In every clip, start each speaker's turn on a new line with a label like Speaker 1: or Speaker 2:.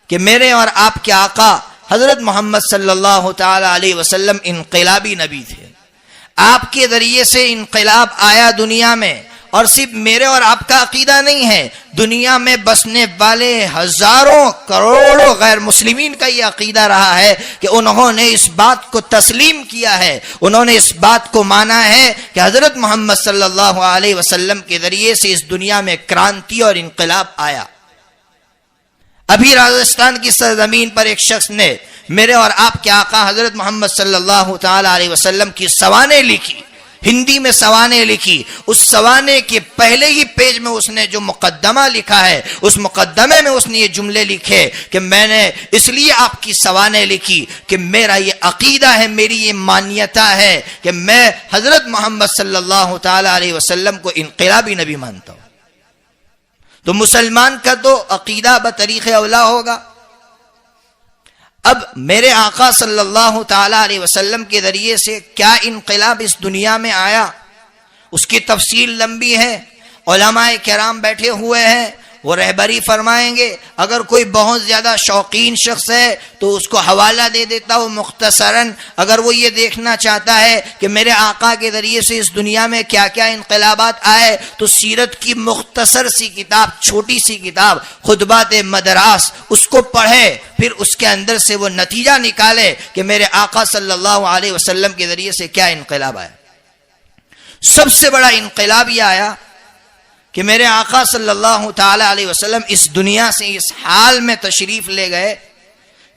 Speaker 1: کہ میرے اور آپ کے آقا حضرت محمد صلی اللہ تعالی علیہ وسلم انقلابی نبی تھے. آپ کے ذریعے سے انقلاب آیا دنیا میں، اور صرف میرے اور آپ کا عقیدہ نہیں ہے، دنیا میں بسنے والے ہزاروں کروڑوں غیر مسلمین کا یہ عقیدہ رہا ہے کہ انہوں نے اس بات کو تسلیم کیا ہے، انہوں نے اس بات کو مانا ہے کہ حضرت محمد صلی اللہ علیہ وسلم کے ذریعے سے اس دنیا میں کرانتی اور انقلاب آیا. ابھی راجستھان کی سرزمین پر ایک شخص نے میرے اور آپ کے آقا حضرت محمد صلی اللہ تعالی علیہ وسلم کی سوانح لکھی، ہندی میں سوانح لکھی. اس سوانح کے پہلے ہی پیج میں اس نے جو مقدمہ لکھا ہے، اس مقدمے میں اس نے یہ جملے لکھے کہ میں نے اس لیے آپ کی سوانح لکھی کہ میرا یہ عقیدہ ہے، میری یہ مانیتا ہے کہ میں حضرت محمد صلی اللہ تعالی علیہ وسلم کو انقلابی نبی مانتا ہوں. تو مسلمان کا تو عقیدہ بطریق اولا ہوگا. اب میرے آقا صلی اللہ تعالی علیہ وسلم کے ذریعے سے کیا انقلاب اس دنیا میں آیا، اس کی تفصیل لمبی ہے. علماء کرام بیٹھے ہوئے ہیں، وہ رہبری فرمائیں گے. اگر کوئی بہت زیادہ شوقین شخص ہے تو اس کو حوالہ دے دیتا ہوں مختصراً. اگر وہ یہ دیکھنا چاہتا ہے کہ میرے آقا کے ذریعے سے اس دنیا میں کیا کیا انقلابات آئے، تو سیرت کی مختصر سی کتاب، چھوٹی سی کتاب خطبات مدراس، اس کو پڑھے، پھر اس کے اندر سے وہ نتیجہ نکالے کہ میرے آقا صلی اللہ علیہ وسلم کے ذریعے سے کیا انقلاب آیا. سب سے بڑا انقلاب یہ آیا کہ میرے آقا صلی اللہ تعالی علیہ وسلم اس دنیا سے اس حال میں تشریف لے گئے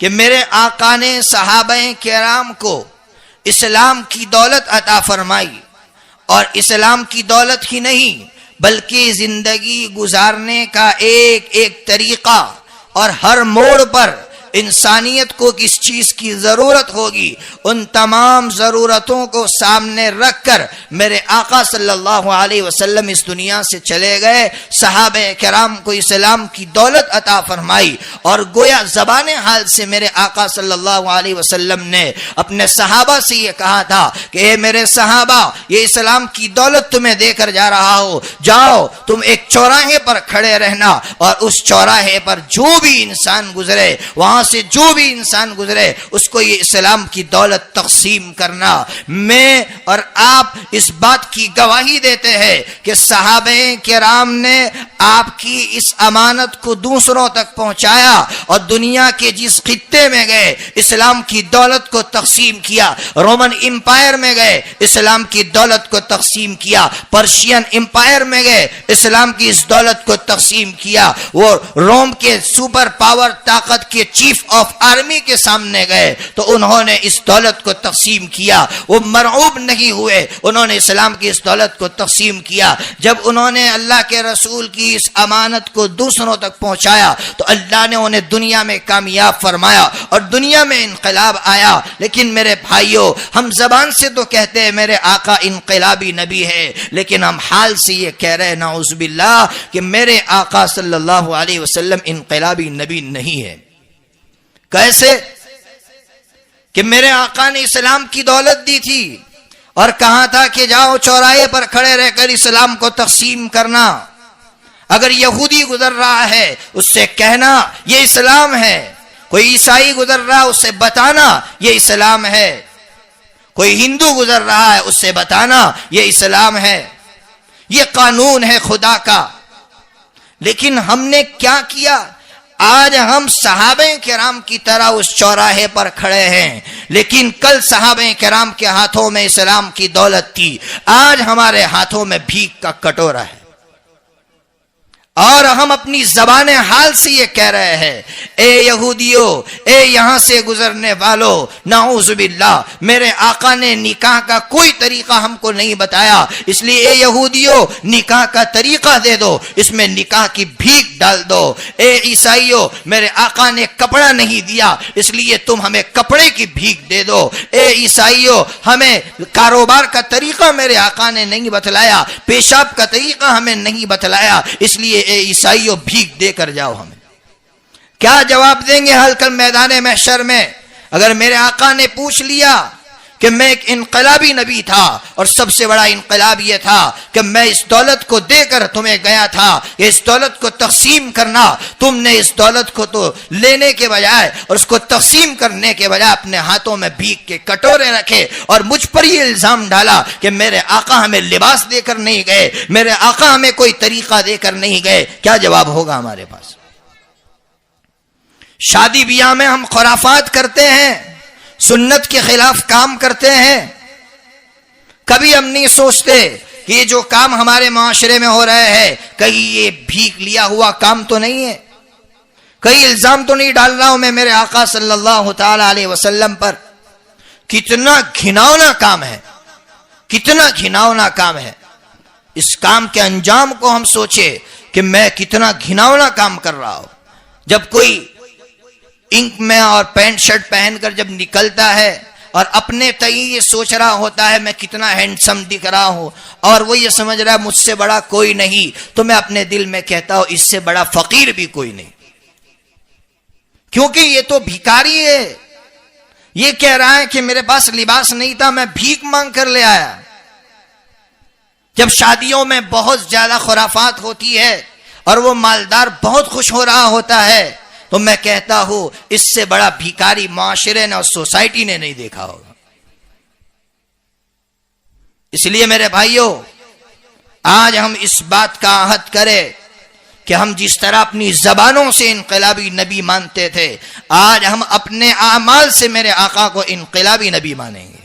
Speaker 1: کہ میرے آقا نے صحابہ کرام کو اسلام کی دولت عطا فرمائی. اور اسلام کی دولت ہی نہیں بلکہ زندگی گزارنے کا ایک ایک طریقہ، اور ہر موڑ پر انسانیت کو کس چیز کی ضرورت ہوگی، ان تمام ضرورتوں کو سامنے رکھ کر میرے آقا صلی اللہ علیہ وسلم اس دنیا سے چلے گئے. صحابہ کرام کو اسلام کی دولت عطا فرمائی، اور گویا زبان حال سے میرے آقا صلی اللہ علیہ وسلم نے اپنے صحابہ سے یہ کہا تھا کہ اے میرے صحابہ، یہ اسلام کی دولت تمہیں دے کر جا رہا ہو، جاؤ تم ایک چوراہے پر کھڑے رہنا، اور اس چوراہے پر جو بھی انسان گزرے، وہاں سے جو بھی انسان گزرے، اس کو یہ اسلام کی دولت تقسیم کرنا. میں اور آپ اس بات کی گواہی دیتے ہیں کہ صحابہ کرام نے آپ کی اس امانت کو دوسروں تک پہنچایا، اور دنیا کے جس خطے میں گئے اسلام کی دولت کو تقسیم کیا. رومن امپائر میں گئے، اسلام کی دولت کو تقسیم کیا. پرشین امپائر میں گئے، اسلام کی اس دولت کو تقسیم کیا. وہ روم کے سپر پاور طاقت کے چیف آف آرمی کے سامنے گئے تو انہوں نے اس دولت کو تقسیم کیا. وہ مرعوب نہیں ہوئے، انہوں نے اسلام کی اس دولت کو تقسیم کیا. جب انہوں نے اللہ کے رسول کی اس امانت کو دوسروں تک پہنچایا تو اللہ نے انہیں دنیا میں کامیاب فرمایا اور دنیا میں انقلاب آیا. لیکن میرے بھائیوں، ہم زبان سے تو کہتے ہیں میرے آقا انقلابی نبی ہے، لیکن ہم حال سے یہ کہہ رہے ہیں نعوذ باللہ کہ میرے آقا صلی اللہ علیہ وسلم انقلابی نبی نہیں ہے. کیسے؟ کہ میرے آقا نے اسلام کی دولت دی تھی اور کہا تھا کہ جاؤ چوراہے پر کھڑے رہ کر اسلام کو تقسیم کرنا. اگر یہودی گزر رہا ہے اس سے کہنا یہ اسلام ہے، کوئی عیسائی گزر رہا ہے اس سے بتانا یہ اسلام ہے، کوئی ہندو گزر رہا ہے اس سے بتانا یہ اسلام ہے. یہ قانون ہے خدا کا. لیکن ہم نے کیا کیا؟ آج ہم صحابہ کرام کی طرح اس چوراہے پر کھڑے ہیں، لیکن کل صحابہ کرام کے ہاتھوں میں اسلام کی دولت تھی، آج ہمارے ہاتھوں میں بھیک کا کٹورا ہے. اور ہم اپنی زبان حال سے یہ کہہ رہے ہیں اے یہودیو، اے یہاں سے گزرنے والو، نعوذ باللہ میرے آقا نے نکاح کا کوئی طریقہ ہم کو نہیں بتایا، اس لیے اے یہودیو نکاح کا طریقہ دے دو، اس میں نکاح کی بھیک ڈال دو. اے عیسائیو میرے آقا نے کپڑا نہیں دیا، اس لیے تم ہمیں کپڑے کی بھیک دے دو. اے عیسائیو ہمیں کاروبار کا طریقہ میرے آقا نے نہیں بتلایا، پیشاب کا طریقہ ہمیں نہیں بتلایا، اس لیے اے عیسائیوں بھیک دے کر جاؤ. ہمیں کیا جواب دیں گے ہل کل میدان محشر میں؟ اگر میرے آقا نے پوچھ لیا کہ میں ایک انقلابی نبی تھا، اور سب سے بڑا انقلاب یہ تھا کہ میں اس دولت کو دے کر تمہیں گیا تھا، اس دولت کو تقسیم کرنا، تم نے اس دولت کو تو لینے کے بجائے اور اس کو تقسیم کرنے کے بجائے اپنے ہاتھوں میں بھیک کے کٹورے رکھے، اور مجھ پر یہ الزام ڈالا کہ میرے آقا ہمیں لباس دے کر نہیں گئے، میرے آقا ہمیں کوئی طریقہ دے کر نہیں گئے۔ کیا جواب ہوگا ہمارے پاس؟ شادی بیاہ میں ہم خرافات کرتے ہیں، سنت کے خلاف کام کرتے ہیں، کبھی ہم نہیں سوچتے کہ یہ جو کام ہمارے معاشرے میں ہو رہے ہیں کہیں یہ بھیک لیا ہوا کام تو نہیں ہے، کہیں الزام تو نہیں ڈال رہا ہوں میں میرے آقا صلی اللہ تعالی علیہ وسلم پر۔ کتنا گھناؤنا کام ہے، کتنا گھناؤنا کام ہے۔ اس کام کے انجام کو ہم سوچے کہ میں کتنا گھناؤنا کام کر رہا ہوں۔ جب کوئی انک میں اور پینٹ شرٹ پہن کر جب نکلتا ہے اور اپنے تئیں یہ سوچ رہا ہوتا ہے میں کتنا ہینڈسم دکھ رہا ہوں، اور وہ یہ سمجھ رہا ہے مجھ سے بڑا کوئی نہیں، تو میں اپنے دل میں کہتا ہوں اس سے بڑا فقیر بھی کوئی نہیں، کیونکہ یہ تو بھیکاری ہے۔ یہ کہہ رہا ہے کہ میرے پاس لباس نہیں تھا، میں بھیک مانگ کر لے آیا۔ جب شادیوں میں بہت زیادہ خرافات ہوتی ہے اور وہ مالدار بہت خوش ہو رہا ہوتا ہے، تو میں کہتا ہوں اس سے بڑا بھیکاری معاشرے نے اور سوسائٹی نے نہیں دیکھا ہوگا۔ اس لیے میرے بھائیوں، آج ہم اس بات کا عہد کریں کہ ہم جس طرح اپنی زبانوں سے انقلابی نبی مانتے تھے، آج ہم اپنے اعمال سے میرے آقا کو انقلابی نبی مانیں گے۔